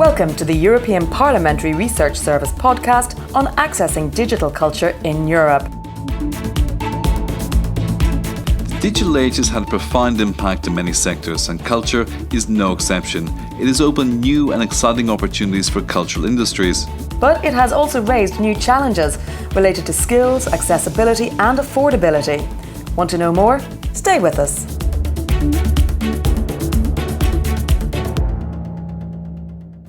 Welcome to the European Parliamentary Research Service podcast on accessing digital culture in Europe. The digital age has had a profound impact in many sectors, and culture is no exception. It has opened new and exciting opportunities for cultural industries. But it has also raised new challenges related to skills, accessibility and affordability. Want to know more? Stay with us.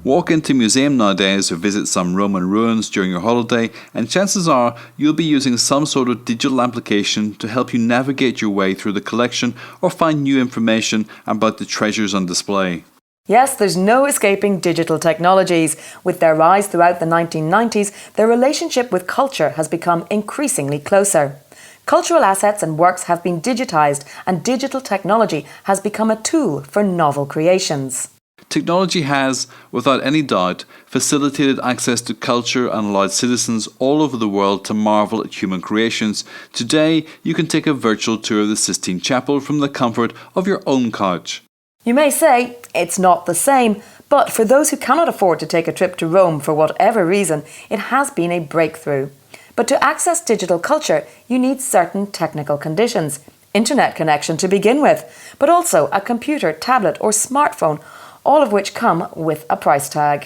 Walk into a museum nowadays or visit some Roman ruins during your holiday, and chances are you'll be using some sort of digital application to help you navigate your way through the collection or find new information about the treasures on display. Yes, there's no escaping digital technologies. With their rise throughout the 1990s, their relationship with culture has become increasingly closer. Cultural assets and works have been digitised, and digital technology has become a tool for novel creations. Technology has, without any doubt, facilitated access to culture and allowed citizens all over the world to marvel at human creations. Today, you can take a virtual tour of the Sistine Chapel from the comfort of your own couch. You may say it's not the same, but for those who cannot afford to take a trip to Rome for whatever reason, it has been a breakthrough. But to access digital culture, you need certain technical conditions. Internet connection to begin with, but also a computer, tablet or smartphone, all of which come with a price tag.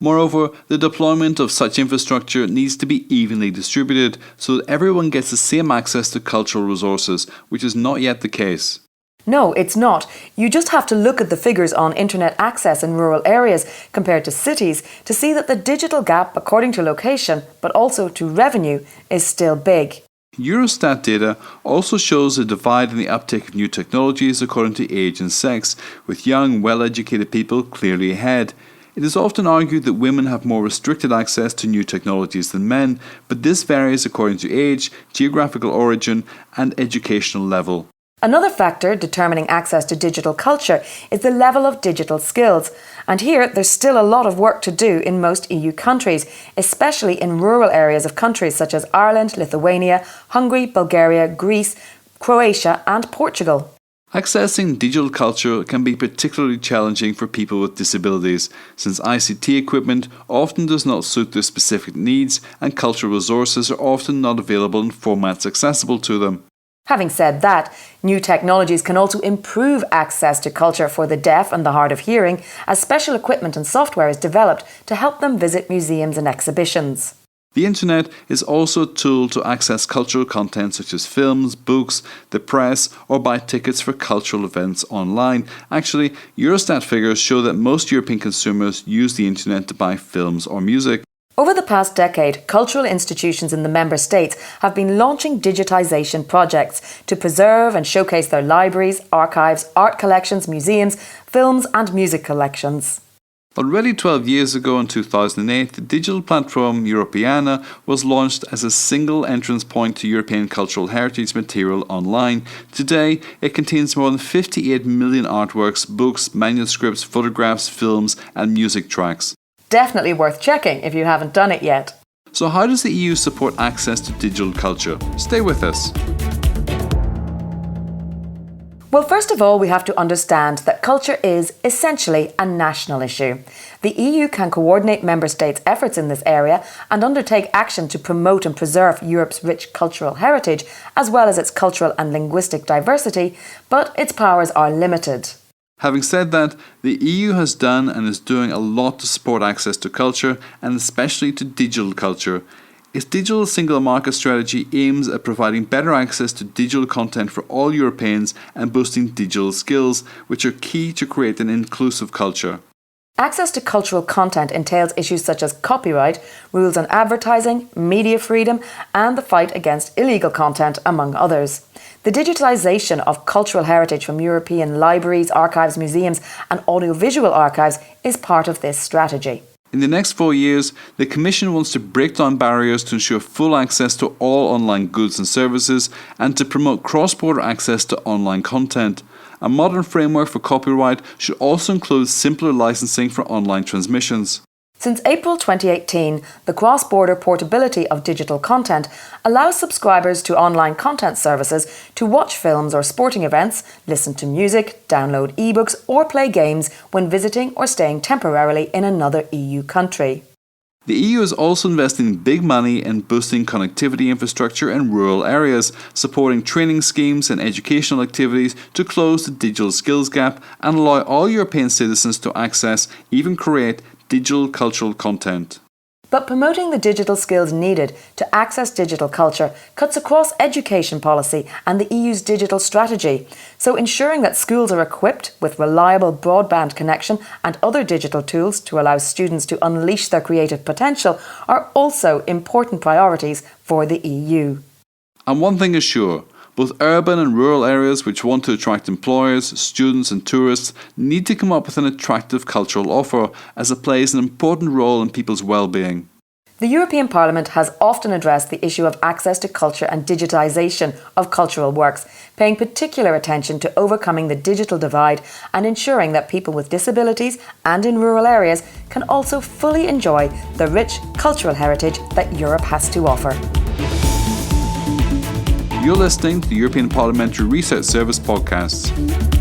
Moreover, the deployment of such infrastructure needs to be evenly distributed so that everyone gets the same access to cultural resources, which is not yet the case. No, it's not. You just have to look at the figures on internet access in rural areas compared to cities to see that the digital gap according to location, but also to revenue, is still big. Eurostat data also shows a divide in the uptake of new technologies according to age and sex, with young, well-educated people clearly ahead. It is often argued that women have more restricted access to new technologies than men, but this varies according to age, geographical origin, and educational level. Another factor determining access to digital culture is the level of digital skills. And here, there's still a lot of work to do in most EU countries, especially in rural areas of countries such as Ireland, Lithuania, Hungary, Bulgaria, Greece, Croatia and Portugal. Accessing digital culture can be particularly challenging for people with disabilities, since ICT equipment often does not suit their specific needs and cultural resources are often not available in formats accessible to them. Having said that, new technologies can also improve access to culture for the deaf and the hard of hearing, as special equipment and software is developed to help them visit museums and exhibitions. The internet is also a tool to access cultural content such as films, books, the press, or buy tickets for cultural events online. Actually, Eurostat figures show that most European consumers use the internet to buy films or music. Over the past decade, cultural institutions in the member states have been launching digitisation projects to preserve and showcase their libraries, archives, art collections, museums, films and music collections. Already 12 years ago in 2008, the digital platform Europeana was launched as a single entrance point to European cultural heritage material online. Today, it contains more than 58 million artworks, books, manuscripts, photographs, films and music tracks. Definitely worth checking if you haven't done it yet. So how does the EU support access to digital culture? Stay with us. Well, first of all, we have to understand that culture is essentially a national issue. The EU can coordinate member states' efforts in this area and undertake action to promote and preserve Europe's rich cultural heritage, as well as its cultural and linguistic diversity, but its powers are limited. Having said that, the EU has done and is doing a lot to support access to culture, and especially to digital culture. Its digital single market strategy aims at providing better access to digital content for all Europeans and boosting digital skills, which are key to create an inclusive culture. Access to cultural content entails issues such as copyright, rules on advertising, media freedom, and the fight against illegal content, among others. The digitalisation of cultural heritage from European libraries, archives, museums, and audiovisual archives is part of this strategy. In the next 4 years, the Commission wants to break down barriers to ensure full access to all online goods and services and to promote cross-border access to online content. A modern framework for copyright should also include simpler licensing for online transmissions. Since April 2018, the cross-border portability of digital content allows subscribers to online content services to watch films or sporting events, listen to music, download ebooks, or play games when visiting or staying temporarily in another EU country. The EU is also investing big money in boosting connectivity infrastructure in rural areas, supporting training schemes and educational activities to close the digital skills gap and allow all European citizens to access, even create, digital cultural content. But promoting the digital skills needed to access digital culture cuts across education policy and the EU's digital strategy. So ensuring that schools are equipped with reliable broadband connection and other digital tools to allow students to unleash their creative potential are also important priorities for the EU. And one thing is sure, both urban and rural areas which want to attract employers, students and tourists need to come up with an attractive cultural offer, as it plays an important role in people's well-being. The European Parliament has often addressed the issue of access to culture and digitisation of cultural works, paying particular attention to overcoming the digital divide and ensuring that people with disabilities and in rural areas can also fully enjoy the rich cultural heritage that Europe has to offer. You're listening to the European Parliamentary Research Service podcast.